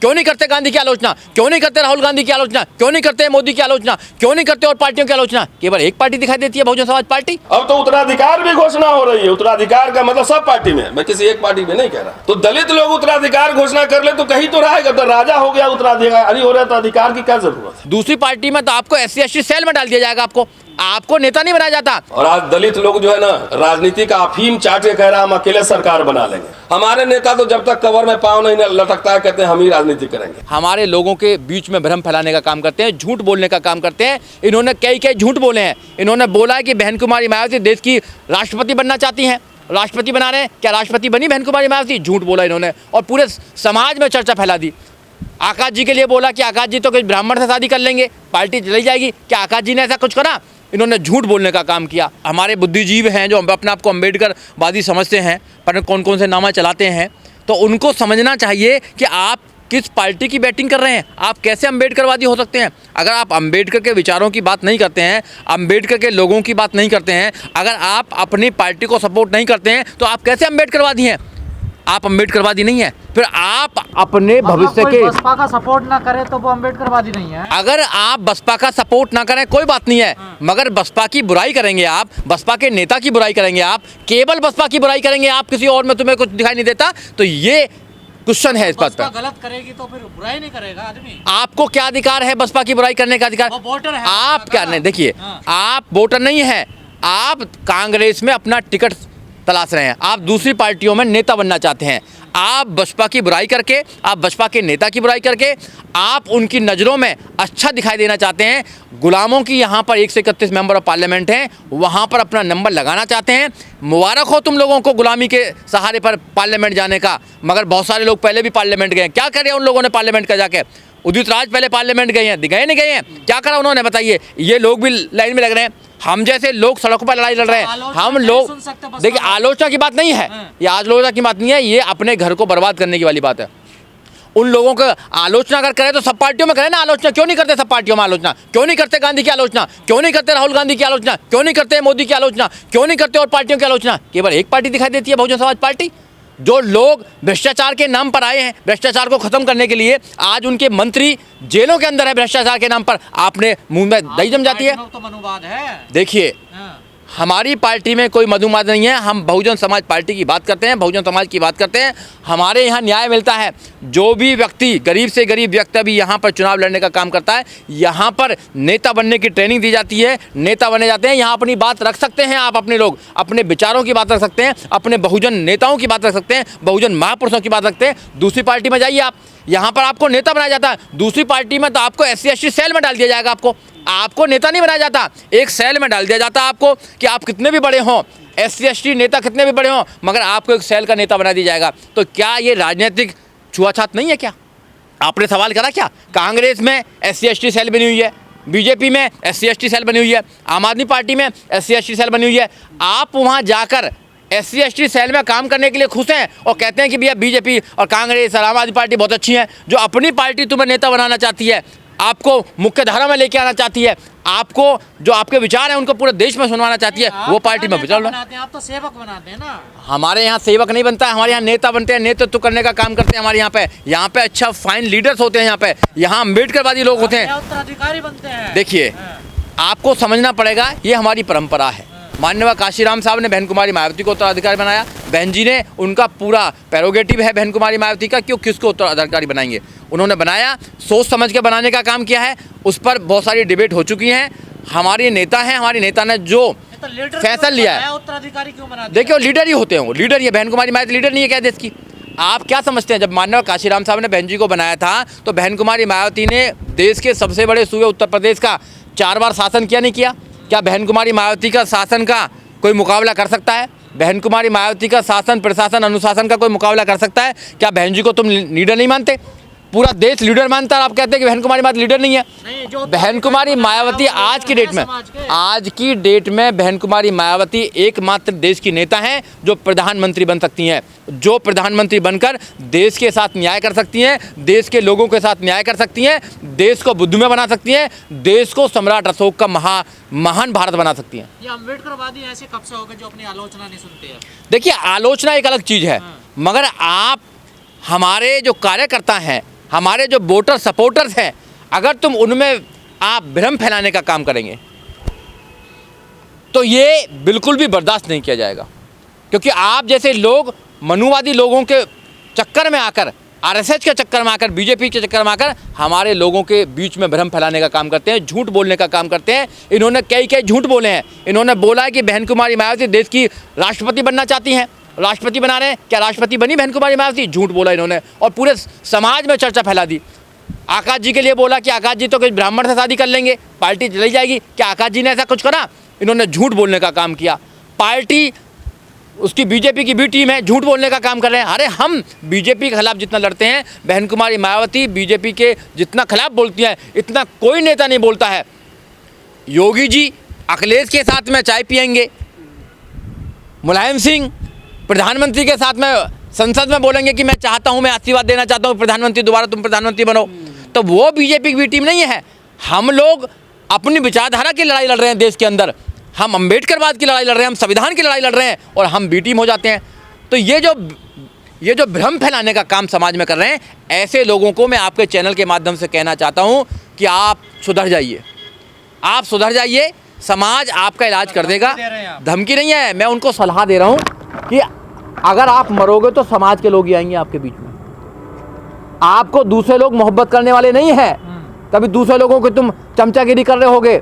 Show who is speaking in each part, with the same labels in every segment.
Speaker 1: क्यों नहीं करते गांधी की आलोचना, क्यों नहीं करते राहुल गांधी की आलोचना, क्यों नहीं करते मोदी की आलोचना, क्यों नहीं करते और पार्टियों की आलोचना? केवल एक पार्टी दिखाई देती है, बहुजन समाज पार्टी।
Speaker 2: अब तो उत्तराधिकार भी घोषणा हो रही है। उत्तराधिकार का मतलब सब पार्टी में, मैं किसी एक पार्टी में नहीं कह रहा। तो दलित लोग उत्तराधिकार घोषणा कर ले तो कहीं तो रहेगा, तो राजा हो गया उत्तराधिकारी हो रहा, तो अधिकार की क्या जरूरत है?
Speaker 1: दूसरी पार्टी में तो आपको SC/ST सेल में डाल दिया जाएगा, आपको नेता नहीं बनाया जाता।
Speaker 2: और आज दलित लोग जो है ना, राजनीति का अफीम चाट के कह रहा हम अकेले सरकार बना लेंगे। हमारे नेता तो जब तक कवर में पांव नहीं लटकता है कहते हैं हम ही राजनीति करेंगे।
Speaker 1: हमारे लोगों के बीच में भ्रम फैलाने का काम करते हैं, झूठ बोलने का काम करते हैं। इन्होंने कई झूठ बोले हैं। इन्होंने बोला है कि बहन कुमारी मायावती देश की राष्ट्रपति बनना चाहती हैं, राष्ट्रपति बना रहे हैं। क्या राष्ट्रपति बनी बहन कुमारी मायावती? झूठ बोला इन्होंने और पूरे समाज में चर्चा फैला दी। आकाश जी के लिए बोला कि आकाश जी तो कुछ ब्राह्मण से शादी कर लेंगे, पार्टी चली जाएगी। क्या आकाश जी ने ऐसा कुछ करा? इन्होंने झूठ बोलने का काम किया। हमारे बुद्धिजीवी हैं जो अपने आप को अम्बेडकरवादी समझते हैं, पर कौन कौन से नामा चलाते हैं, तो उनको समझना चाहिए कि आप किस पार्टी की बैटिंग कर रहे हैं। आप कैसे अम्बेडकरवादी हो सकते हैं? अगर आप अम्बेडकर के विचारों की बात नहीं करते हैं, अम्बेडकर के लोगों की बात नहीं करते हैं, अगर आप अपनी पार्टी को सपोर्ट नहीं करते हैं, तो आप कैसे अम्बेडकरवादी हैं? आप अम्बेडकरवादी नहीं है। फिर आप अपने भविष्य के
Speaker 3: बसपा का सपोर्ट ना करे तो वो अम्बेडकरवादी नहीं है।
Speaker 1: अगर आप बसपा का सपोर्ट ना करें कोई बात नहीं है, मगर बसपा की बुराई करेंगे आप, बसपा के नेता की बुराई करेंगे आप, केवल बसपा की बुराई करेंगे आप, किसी और में तुम्हें कुछ दिखाई नहीं देता, तो ये क्वेश्चन है इस बात पर।
Speaker 3: गलत करेगी तो फिर बुराई नहीं करेगा आदमी।
Speaker 1: आपको क्या अधिकार है बसपा की बुराई करने का? अधिकार
Speaker 3: वोटर है
Speaker 1: आप क्या नहीं, देखिए आप वोटर नहीं है, आप कांग्रेस में अपना टिकट तलाश रहे हैं, आप दूसरी पार्टियों में नेता बनना चाहते हैं। आप बसपा की बुराई करके, आप बसपा के नेता की बुराई करके, आप उनकी नज़रों में अच्छा दिखाई देना चाहते हैं। गुलामों की यहाँ पर 131 मेंबर ऑफ पार्लियामेंट हैं, वहाँ पर अपना नंबर लगाना चाहते हैं। मुबारक हो तुम लोगों को गुलामी के सहारे पर पार्लियामेंट जाने का, मगर बहुत सारे लोग पहले भी पार्लियामेंट गए। क्या करे उन लोगों ने पार्लियामेंट का जाके? उदित राज पहले पार्लियामेंट गए हैं, गए नहीं गए हैं? क्या करा उन्होंने बताइए? ये लोग भी लाइन में लग रहे हैं, हम जैसे लोग सड़कों पर लड़ाई लड़ रहे हैं। हम लोग देखिए, आलोचना की बात नहीं है ये, आलोचना की बात नहीं है ये, अपने घर को बर्बाद करने की वाली बात है। उन लोगों को आलोचना अगर करें तो सब पार्टियों में करें ना आलोचना। क्यों नहीं करते सब पार्टियों में आलोचना? क्यों नहीं करते गांधी की आलोचना? क्यों नहीं करते राहुल गांधी की आलोचना? क्यों नहीं करते मोदी की आलोचना? क्यों नहीं करते और पार्टियों की आलोचना? केवल एक पार्टी दिखाई देती है, बहुजन समाज पार्टी। जो लोग भ्रष्टाचार के नाम पर आए हैं, भ्रष्टाचार को खत्म करने के लिए, आज उनके मंत्री जेलों के अंदर है भ्रष्टाचार के नाम पर, आपने मुंह में दही जम जाती है।
Speaker 3: तो मनुवाद है।
Speaker 1: देखिए, हमारी पार्टी में कोई मधुमाद नहीं है। हम बहुजन समाज पार्टी की बात करते हैं, बहुजन समाज की बात करते हैं। हमारे यहाँ न्याय मिलता है। जो भी व्यक्ति, गरीब से गरीब व्यक्ति भी यहाँ पर चुनाव लड़ने का काम करता है, यहाँ पर नेता बनने की ट्रेनिंग दी जाती है, नेता बने जाते हैं। यहाँ अपनी बात रख सकते हैं आप, अपने लोग अपने विचारों की बात रख सकते हैं, अपने बहुजन नेताओं की बात रख सकते हैं, बहुजन महापुरुषों की बात रखते हैं। दूसरी पार्टी में जाइए आप, यहाँ पर आपको नेता बनाया जाता है। दूसरी पार्टी में तो आपको SC/ST सेल में डाल दिया जाएगा। आपको नेता नहीं बनाया जाता, एक सेल में डाल दिया जाता है आपको, कि आप कितने भी बड़े हों, SC/ST नेता कितने भी बड़े हों, मगर आपको एक सेल का नेता बना दिया जाएगा। तो क्या ये राजनीतिक छुआछात नहीं है? क्या आपने सवाल करा? क्या कांग्रेस में SC/ST सेल बनी हुई है, बीजेपी में SC/ST सेल बनी हुई है, आम आदमी पार्टी में SC/ST सेल बनी हुई है। आप वहाँ जाकर SC/ST सेल में काम करने के लिए खुश हैं और कहते हैं कि भैया बीजेपी और कांग्रेस और आम आदमी पार्टी बहुत अच्छी हैं। जो अपनी पार्टी तुम्हें नेता बनाना चाहती है, आपको मुख्य धारा में लेके आना चाहती है, आपको जो आपके विचार हैं उनको पूरे देश में सुनवाना चाहती है, वो पार्टी में विचार
Speaker 3: बनाते हैं। आप तो सेवक बनाते हैं ना।
Speaker 1: हमारे यहाँ सेवक नहीं बनता है, हमारे यहाँ नेता बनते हैं, नेतृत्व करने का काम करते हैं। हमारे यहाँ पे अच्छा फाइन लीडर्स होते हैं, यहाँ अम्बेडकरवादी लोग होते हैं,
Speaker 3: उत्तराधिकारी बनते हैं।
Speaker 1: देखिए, आपको समझना पड़ेगा, ये हमारी परंपरा है। माननीय काशीराम साहब ने बहन कुमारी मायावती को उत्तराधिकारी बनाया। बहन जी ने, उनका पूरा प्रेरोगेटिव है बहन कुमारी मायावती का, क्यों किसको उत्तराधिकारी बनाएंगे, उन्होंने बनाया, सोच समझ के बनाने का काम किया है। उस पर बहुत सारी डिबेट हो चुकी हैं। हमारे नेता हैं, हमारी नेता ने जो फैसला लिया है,
Speaker 3: उत्तराधिकारी क्यों बना?
Speaker 1: देखिए, वो लीडर ही होते हैं, वो लीडर ही है। बहन कुमारी मायावती लीडर नहीं है क्या देश की? आप क्या समझते हैं? जब माननीय काशीराम साहब ने बहन जी को बनाया था, तो बहन कुमारी मायावती ने देश के सबसे बड़े सूबे उत्तर प्रदेश का 4 बार शासन किया, नहीं किया? क्या बहन कुमारी मायावती का शासन का कोई मुकाबला कर सकता है? बहन कुमारी मायावती का शासन, प्रशासन, अनुशासन का कोई मुकाबला कर सकता है? क्या बहन जी को तुम लीडर नहीं मानते? पूरा देश लीडर मानता है, आप कहते हैं कि बहन कुमारी मायावती लीडर नहीं है। बहन कुमारी मायावती आज की डेट में बहन कुमारी मायावती एकमात्र देश की नेता हैं जो प्रधानमंत्री बन सकती हैं, जो प्रधानमंत्री बनकर देश के साथ न्याय कर सकती हैं, देश के लोगों के साथ न्याय कर सकती हैं, देश को बुद्धिमय बना सकती हैं, देश को सम्राट अशोक का महान भारत बना सकती हैं।
Speaker 3: ये अम्बेडकरवादी ऐसे कब से हो गए जो अपनी आलोचना नहीं सुनते हैं?
Speaker 1: देखिए, आलोचना एक अलग चीज़ है, मगर आप, हमारे जो कार्यकर्ता हैं, हमारे जो वोटर सपोर्टर्स हैं, अगर तुम उनमें आप भ्रम फैलाने का काम करेंगे तो ये बिल्कुल भी बर्दाश्त नहीं किया जाएगा। क्योंकि आप जैसे लोग मनुवादी लोगों के चक्कर में आकर, आरएसएस के चक्कर में आकर, बीजेपी के चक्कर में आकर हमारे लोगों के बीच में भ्रम फैलाने का काम करते हैं, झूठ बोलने का काम करते हैं। इन्होंने कई झूठ बोले हैं। इन्होंने बोला है कि बहन कुमारी मायावती देश की राष्ट्रपति बनना चाहती हैं, राष्ट्रपति बना रहे हैं। क्या राष्ट्रपति बनी बहन कुमारी मायावती? झूठ बोला इन्होंने और पूरे समाज में चर्चा फैला दी। आकाश जी के लिए बोला कि आकाश जी तो कुछ ब्राह्मण से शादी कर लेंगे, पार्टी चली जाएगी। क्या आकाश जी ने ऐसा कुछ करा? इन्होंने झूठ बोलने का काम किया। पार्टी उसकी बीजेपी की भी टीम है, झूठ बोलने का काम कर रहे हैं। अरे हम बीजेपी के खिलाफ जितना लड़ते हैं, बहन कुमारी मायावती बीजेपी के जितना खिलाफ बोलती हैं, इतना कोई नेता नहीं बोलता है। योगी जी अखिलेश के साथ में चाय पियेंगे, मुलायम सिंह प्रधानमंत्री के साथ में संसद में बोलेंगे कि मैं चाहता हूं, मैं आशीर्वाद देना चाहता हूं प्रधानमंत्री, दोबारा तुम प्रधानमंत्री बनो। तो वो बीजेपी की भी टीम नहीं है। हम लोग अपनी विचारधारा की लड़ाई लड़ रहे हैं देश के अंदर, हम अम्बेडकरवाद की लड़ाई लड़ रहे हैं, हम संविधान की लड़ाई लड़ रहे हैं और हम बी टीम हो जाते हैं। तो ये जो भ्रम फैलाने का काम समाज में कर रहे हैं, ऐसे लोगों को मैं आपके चैनल के माध्यम से कहना चाहता हूं कि आप सुधर जाइए, आप सुधर जाइए। समाज आपका इलाज कर देगा। धमकी नहीं है, मैं उनको सलाह दे रहा हूं कि अगर आप मरोगे तो समाज के लोग ही आएंगे आपके बीच में। आपको दूसरे लोग मोहब्बत करने वाले नहीं है। कभी दूसरे लोगों को तुम चमचागिरी कर रहे होगे।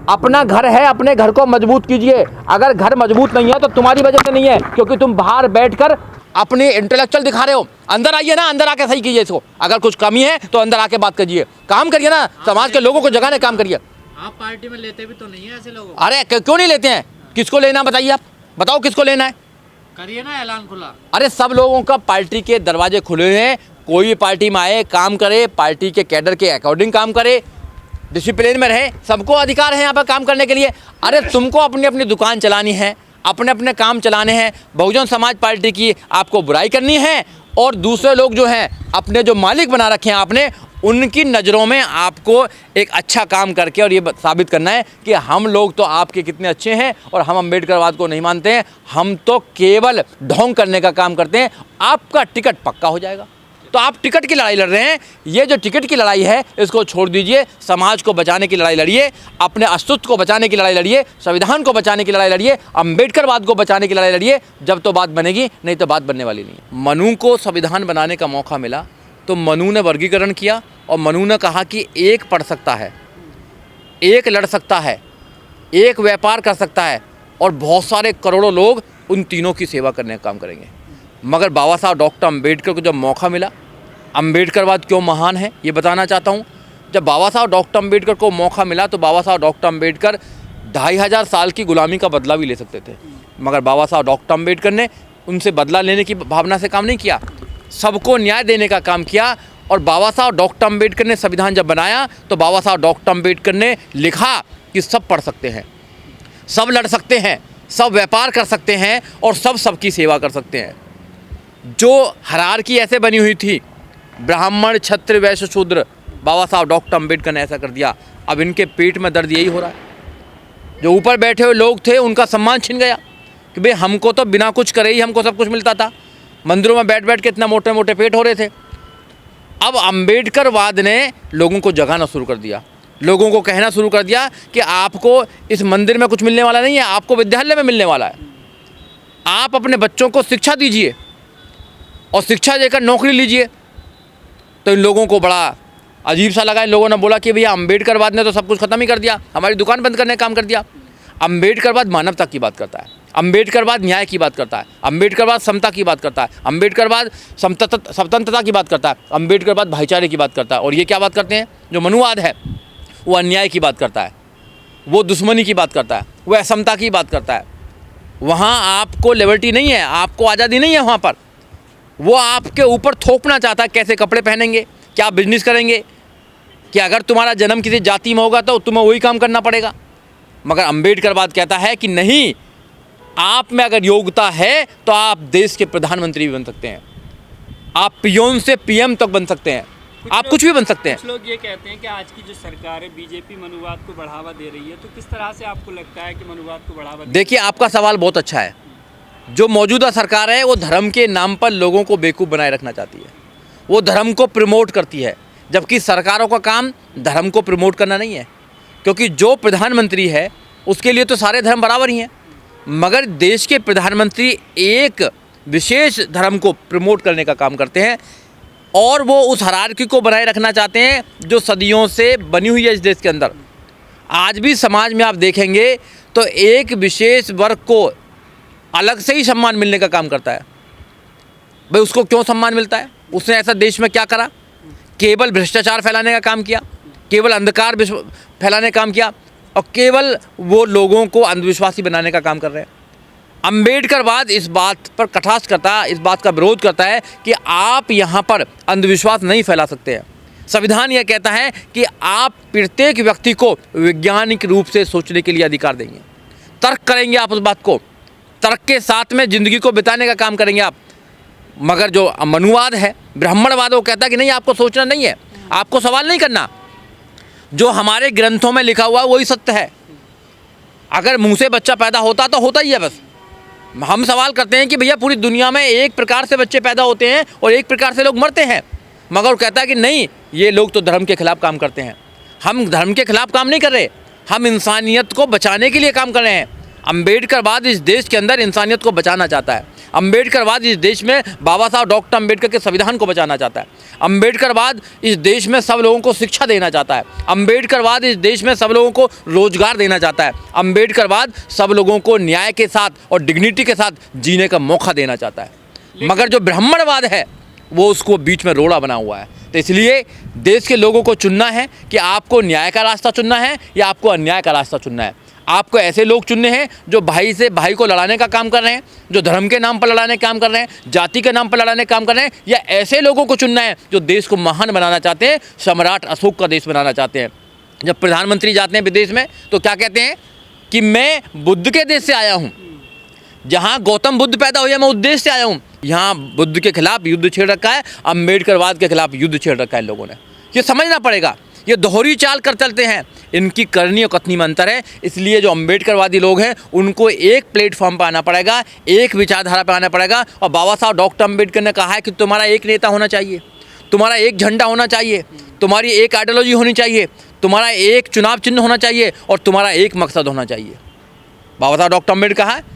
Speaker 1: अपना घर है, अपने घर को मजबूत कीजिए। अगर घर मजबूत नहीं है तो तुम्हारी वजह से नहीं है, क्योंकि तुम बाहर बैठकर अपनी इंटेलेक्चुअल दिखा रहे हो। अंदर आइए ना, अंदर आके सही कीजिए इसको। अगर कुछ कमी है तो अंदर आके बात करिए, काम करिए ना, समाज के लोगों को जगाने काम करिए।
Speaker 3: आप पार्टी में लेते भी तो नहीं है ऐसे लोगों?
Speaker 1: अरे क्यों नहीं लेते हैं? किसको लेना बताइए, आप बताओ किसको लेना है?
Speaker 3: करिए ना ऐलान खुला।
Speaker 1: अरे सब लोगों का पार्टी के दरवाजे खुले हुए हैं। कोई भी पार्टी में आए, काम करे, पार्टी के कैडर के अकॉर्डिंग काम करे, डिसिप्लिन में रहे। सबको अधिकार है यहाँ पर काम करने के लिए। अरे तुमको अपनी अपनी दुकान चलानी है, अपने अपने काम चलाने हैं। बहुजन समाज पार्टी की आपको बुराई करनी है और दूसरे लोग जो हैं अपने जो मालिक बना रखे हैं आपने, उनकी नज़रों में आपको एक अच्छा काम करके और ये साबित करना है कि हम लोग तो आपके कितने अच्छे हैं और हम अम्बेडकरवाद को नहीं मानते हैं, हम तो केवल ढोंग करने का काम करते हैं। आपका टिकट पक्का हो जाएगा। तो आप टिकट की लड़ाई लड़ रहे हैं। ये जो टिकट की लड़ाई है इसको छोड़ दीजिए। समाज को बचाने की लड़ाई लड़िए, अपने अस्तित्व को बचाने की लड़ाई लड़िए, संविधान को बचाने की लड़ाई लड़िए, अम्बेडकरवाद को बचाने की लड़ाई लड़िए। जब तो बात बनेगी, नहीं तो बात बनने वाली नहीं। मनु को संविधान बनाने का मौका मिला तो मनु ने वर्गीकरण किया और मनु ने कहा कि एक पढ़ सकता है, एक लड़ सकता है, एक व्यापार कर सकता है और बहुत सारे करोड़ों लोग उन तीनों की सेवा करने का काम करेंगे। मगर बाबा साहब डॉक्टर अम्बेडकर को जब मौका मिला, अम्बेडकरवाद क्यों महान है ये बताना चाहता हूँ। जब बाबा साहब डॉक्टर अम्बेडकर को मौका मिला तो बाबा साहब डॉक्टर अम्बेडकर 2500 साल की गुलामी का बदला भी ले सकते थे, मगर बाबा साहब डॉक्टर अम्बेडकर ने उनसे बदला लेने की भावना से काम नहीं किया, सबको न्याय देने का काम किया। और बाबा साहब डॉक्टर अम्बेडकर ने संविधान जब बनाया तो बाबा साहब डॉक्टर अम्बेडकर ने लिखा कि सब पढ़ सकते हैं, सब लड़ सकते हैं, सब व्यापार कर सकते हैं और सब सबकी सेवा कर सकते हैं। जो हायरार्की ऐसे बनी हुई थी, ब्राह्मण क्षत्रिय वैश्य शूद्र, बाबा साहब डॉक्टर अम्बेडकर ने ऐसा कर दिया। अब इनके पेट में दर्द यही हो रहा है। जो ऊपर बैठे हुए लोग थे उनका सम्मान छिन गया कि भाई हमको तो बिना कुछ करे ही हमको सब कुछ मिलता था। मंदिरों में बैठ बैठ के इतना मोटे मोटे पेट हो रहे थे। अब अम्बेडकरवाद ने लोगों को जगाना शुरू कर दिया, लोगों को कहना शुरू कर दिया कि आपको इस मंदिर में कुछ मिलने वाला नहीं है, आपको विद्यालय में मिलने वाला है। आप अपने बच्चों को शिक्षा दीजिए और शिक्षा देकर नौकरी लीजिए। तो इन लोगों को बड़ा अजीब सा लगा। इन लोगों ने बोला कि भैया अम्बेडकरवाद ने तो सब कुछ खत्म ही कर दिया, हमारी दुकान बंद करने का काम कर दिया। अम्बेडकरवाद मानवता की बात करता है, अम्बेडकरवाद न्याय की बात करता है, अम्बेडकरवाद समता की बात करता है, अम्बेडकरवाद स्वतंत्रता की बात करता है, अम्बेडकरवाद भाईचारे की बात करता है। और ये क्या बात करते हैं? जो मनुवाद है वो अन्याय की बात करता है, वो दुश्मनी की बात करता है, वो असमता की बात करता है। वहाँ आपको लिबर्टी नहीं है, आपको आज़ादी नहीं है। वहाँ पर वो आपके ऊपर थोपना चाहता है, कैसे कपड़े पहनेंगे, क्या बिजनेस करेंगे, कि अगर तुम्हारा जन्म किसी जाति में होगा तो तुम्हें वही काम करना पड़ेगा। मगर अम्बेडकरवाद कहता है कि नहीं, आप में अगर योग्यता है तो आप देश के प्रधानमंत्री भी बन सकते हैं, आप पियोन से पीएम तक बन सकते हैं, आप कुछ भी बन सकते हैं।
Speaker 4: कुछ लोग ये कहते हैं कि आज की जो सरकार है बीजेपी मनुवाद को बढ़ावा दे रही है, तो किस तरह से आपको लगता है कि मनुवाद को बढ़ावा
Speaker 1: देखिए, आपका सवाल बहुत अच्छा है। जो मौजूदा सरकार है वो धर्म के नाम पर लोगों को बेवकूफ़ बनाए रखना चाहती है। वो धर्म को प्रमोट करती है, जबकि सरकारों का काम धर्म को प्रमोट करना नहीं है, क्योंकि जो प्रधानमंत्री है उसके लिए तो सारे धर्म बराबर ही हैं, मगर देश के प्रधानमंत्री एक विशेष धर्म को प्रमोट करने का काम करते हैं और वो उस हायरार्की को बनाए रखना चाहते हैं जो सदियों से बनी हुई है इस देश के अंदर। आज भी समाज में आप देखेंगे तो एक विशेष वर्ग को अलग से ही सम्मान मिलने का काम करता है। भाई उसको क्यों सम्मान मिलता है? उसने ऐसा देश में क्या करा? केवल भ्रष्टाचार फैलाने का काम किया, केवल अंधकार फैलाने का काम किया और केवल वो लोगों को अंधविश्वासी बनाने का काम कर रहे हैं। अम्बेडकरवाद इस बात पर कटाक्ष करता है, इस बात का विरोध करता है कि आप यहाँ पर अंधविश्वास नहीं फैला सकते हैं। संविधान यह कहता है कि आप प्रत्येक व्यक्ति को वैज्ञानिक रूप से सोचने के लिए अधिकार देंगे, तर्क करेंगे आप उस बात को, तर्क के साथ में ज़िंदगी को बिताने का काम करेंगे आप। मगर जो मनुवाद है, ब्राह्मणवाद, वो कहता है कि नहीं, आपको सोचना नहीं है, आपको सवाल नहीं करना, जो हमारे ग्रंथों में लिखा हुआ है वही सत्य है। अगर मुंह से बच्चा पैदा होता तो होता ही है बस। हम सवाल करते हैं कि भैया पूरी दुनिया में एक प्रकार से बच्चे पैदा होते हैं और एक प्रकार से लोग मरते हैं, मगर वो कहता है कि नहीं, ये लोग तो धर्म के खिलाफ काम करते हैं। हम धर्म के खिलाफ काम नहीं कर रहे, हम इंसानियत को बचाने के लिए काम कर रहे हैं। अम्बेडकरवाद इस देश के अंदर इंसानियत को बचाना चाहता है। अम्बेडकरवाद इस देश में बाबा साहब डॉक्टर अम्बेडकर के संविधान को बचाना चाहता है। अम्बेडकरवाद इस देश में सब लोगों को शिक्षा देना चाहता है। अम्बेडकरवाद इस देश में सब लोगों को रोजगार देना चाहता है। अम्बेडकरवाद सब लोगों को न्याय के साथ और डिग्निटी के साथ जीने का मौका देना चाहता है। मगर जो ब्राह्मणवाद है वो उसको बीच में रोड़ा बना हुआ है। तो इसलिए देश के लोगों को चुनना है कि आपको न्याय का रास्ता चुनना है या आपको अन्याय का रास्ता चुनना है। आपको ऐसे लोग चुनने हैं जो भाई से भाई को लड़ाने का काम कर रहे हैं, जो धर्म के नाम पर लड़ाने का काम कर रहे हैं, जाति के नाम पर लड़ाने का काम कर रहे हैं, या ऐसे लोगों को चुनना है जो देश को महान बनाना चाहते हैं, सम्राट अशोक का देश बनाना चाहते हैं। जब प्रधानमंत्री जाते हैं विदेश में तो क्या कहते हैं कि मैं बुद्ध के देश से आया हूँ, जहाँ गौतम बुद्ध पैदा हुए मैं उस देश से आया हूँ। यहाँ बुद्ध के खिलाफ युद्ध छेड़ रखा है, अम्बेडकरवाद के खिलाफ युद्ध छेड़ रखा है लोगों ने। ये समझना पड़ेगा, ये दोहरी चाल कर चलते हैं, इनकी करनी और कथनी में अंतर है। इसलिए जो अम्बेडकरवादी लोग हैं उनको एक प्लेटफॉर्म पर आना पड़ेगा, एक विचारधारा पर आना पड़ेगा। और बाबा साहब डॉक्टर अम्बेडकर ने कहा है कि तुम्हारा एक नेता होना चाहिए, तुम्हारा एक झंडा होना चाहिए, तुम्हारी एक आइडियोलॉजी होनी चाहिए, तुम्हारा एक चुनाव चिन्ह होना चाहिए और तुम्हारा एक मकसद होना चाहिए। बाबा साहब डॉक्टर अम्बेडकर कहा है